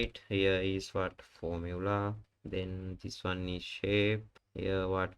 right? Here is what formula, then this one is shape, here what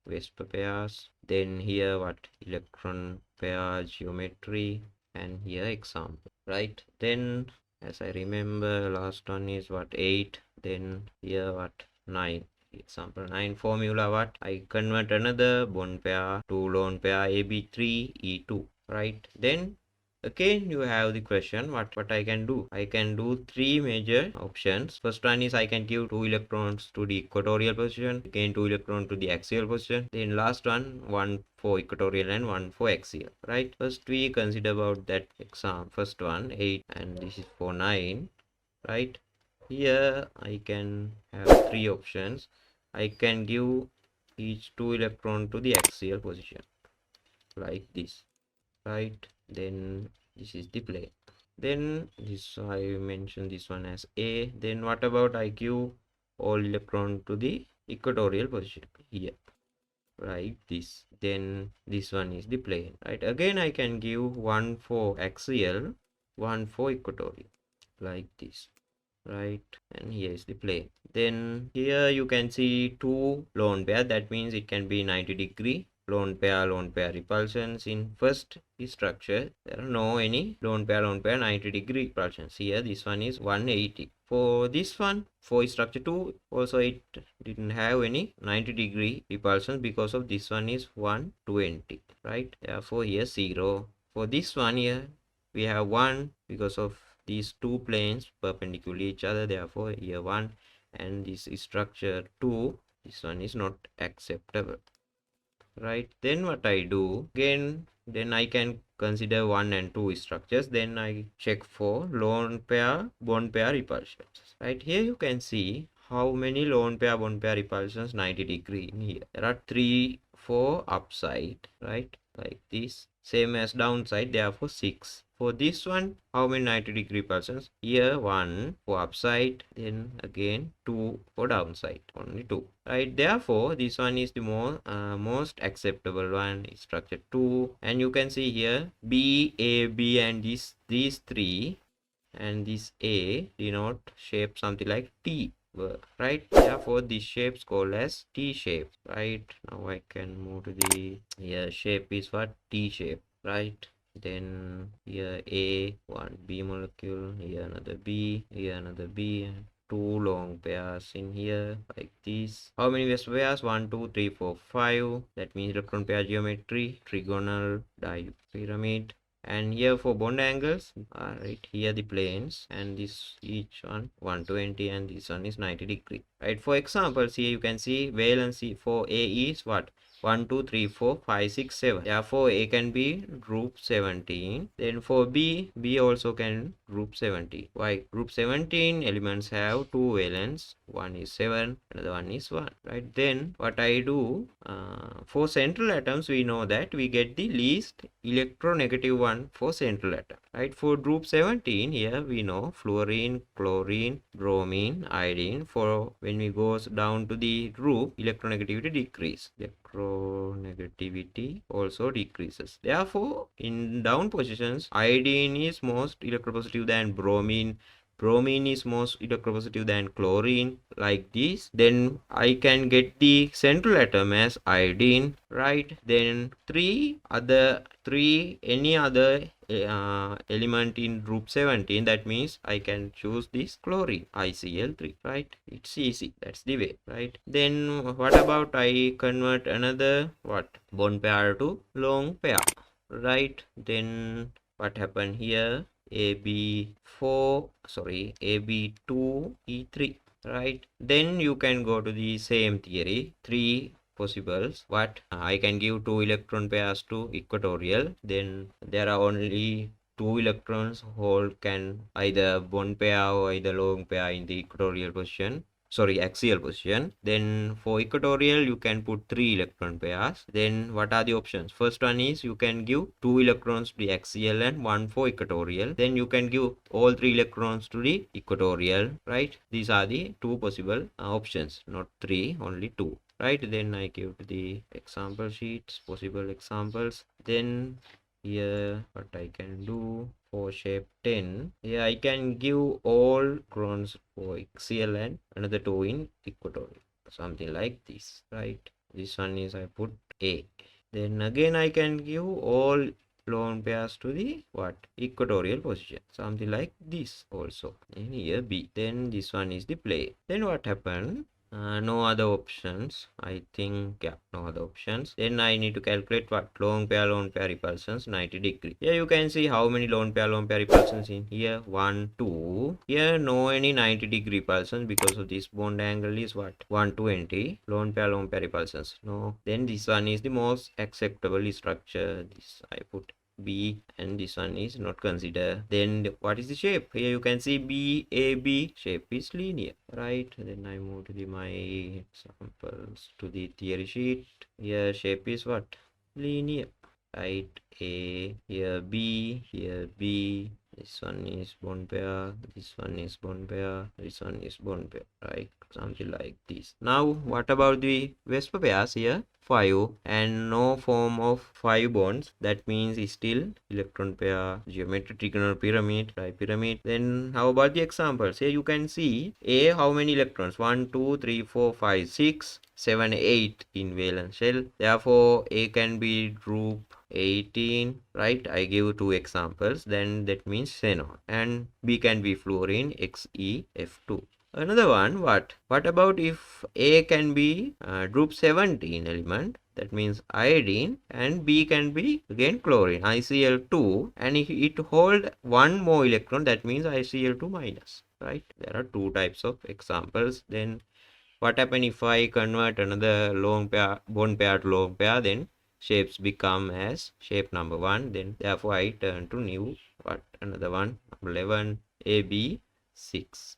Vesper pairs, then here what electron pair geometry, and here example, right? Then as I remember, last one is what 8, then here what 9. Example 9 formula, what I convert another bond pair to lone pair AB3 E2, right? Then again you have the question, what I can do. I can do three major options. First one is I can give 2 electrons to the equatorial position, again 2 electrons to the axial position, then last one for equatorial and one for axial, right? First we consider about that exam. First one 8 and this is for 9, right? Here I can have three options. I can give each 2 electron to the axial position like this, right? Then this is the plane. Then this I mentioned this one as A. Then what about I give all electron to the equatorial position here, right? This. Then this one is the plane, right? Again I can give one for axial, one for equatorial like this, right? And here is the plane. Then here you can see two lone pair, that means it can be 90-degree lone pair repulsions. In first structure there are no any lone pair 90-degree repulsions. Here this one is 180. For this one, for structure 2 also it didn't have any 90-degree repulsion because of this one is 120, right? Therefore here 0. For this one here we have 1 because of these two planes perpendicular each other, therefore here 1, and this is structure 2, this one is not acceptable, right? Then what I do again, then I can consider 1 and 2 structures, then I check for lone pair bond pair repulsions, right? Here you can see how many lone pair bond pair repulsions 90-degree in here. There are 3 for upside, right? Like this, same as downside, therefore 6. For this one, how many 90-degree repulsions? Here 1 for upside, then again 2 for downside, only 2, right? Therefore this one is the most acceptable one, structure 2. And you can see here B, A, B, and these 3 and this A denote shape something like T, right? Therefore this shape is called as T shape, right? Now I can move to the here shape is what T shape, right? Then here A, one B molecule, here another B, here another B, and 2 long pairs in here like this. How many Vesper pairs? 1, 2, 3, 4, 5. That means electron pair geometry, trigonal dipyramid. And here for bond angles, right, here the planes, and this each one 120 and this one is 90-degree, right? For examples here you can see valency for A is what 1, 2, 3, 4, 5, 6, 7. Therefore A can be group 17. Then for B also can group 17. Why? Group 17 elements have 2 valence, one is 7, another one is 1, right? Then what I do, for central atoms we know that we get the least electronegative one for central atom, right? For group 17 here we know fluorine, chlorine, bromine, iodine. For when we goes down to the group, electronegativity decrease, electronegativity also decreases. Therefore in down positions, iodine is most electropositive than bromine, bromine is most electropositive than chlorine, like this. Then I can get the central atom as iodine, right? Then any other element in group 17, that means I can choose this chlorine, ICl3, right? It's easy, that's the way, right? Then what about I convert another what bond pair to long pair, right? Then what happened here? AB2 E3, right? Then you can go to the same theory, 3 possibles. What I can give 2 electron pairs to equatorial, then there are only 2 electrons hold can either bond pair or either lone pair in the equatorial position, axial position. Then for equatorial you can put 3 electron pairs. Then what are the options? First one is you can give 2 electrons to the axial and 1 for equatorial. Then you can give all 3 electrons to the equatorial, right? These are the 2 possible options, not 3, only 2, right? Then I give the example sheets, possible examples. Then here what I can do for shape 10, here I can give all crons for axial and another 2 in equatorial, something like this, right? This one is I put A. Then again I can give all lone pairs to the what equatorial position, something like this also, and here B. Then this one is the plane. Then what happened? No other options, I think. Yeah, no other options. Then I need to calculate what lone pair repulsions 90 degree. Here you can see how many lone pair repulsions in here. 1 2. Here no any 90 degree repulsions because of this bond angle is what 120 lone pair repulsions. No. Then this one is the most acceptable structure. This I put B, and this one is not considered. Then what is the shape? Here you can see BAB shape is linear, right? Then I move to my examples to the theory sheet. Here shape is what? Linear, right? A, here B, here B. This one is bond pair, this one is bond pair, this one is bond pair, right? Something like this. Now what about the Vesper pairs? Here 5 and no form of 5 bonds, that means it's still electron pair, geometric trigonal pyramid, pyramid. Then how about the examples? Here you can see A, how many electrons? 1 2 3 4 5 6 7 8 in valence shell, therefore A can be group 18, right? I give 2 examples, then that means xenon, and B can be fluorine XeF2. Another one, what about if A can be group 17 element, that means iodine, and B can be again chlorine ICl2, and if it hold one more electron, that means ICl2 minus, right? There are 2 types of examples. Then what happen if I convert another lone pair bond pair to lone pair? Then shapes become as shape number 1. Then therefore I turn to new what another one, number 11 AB6.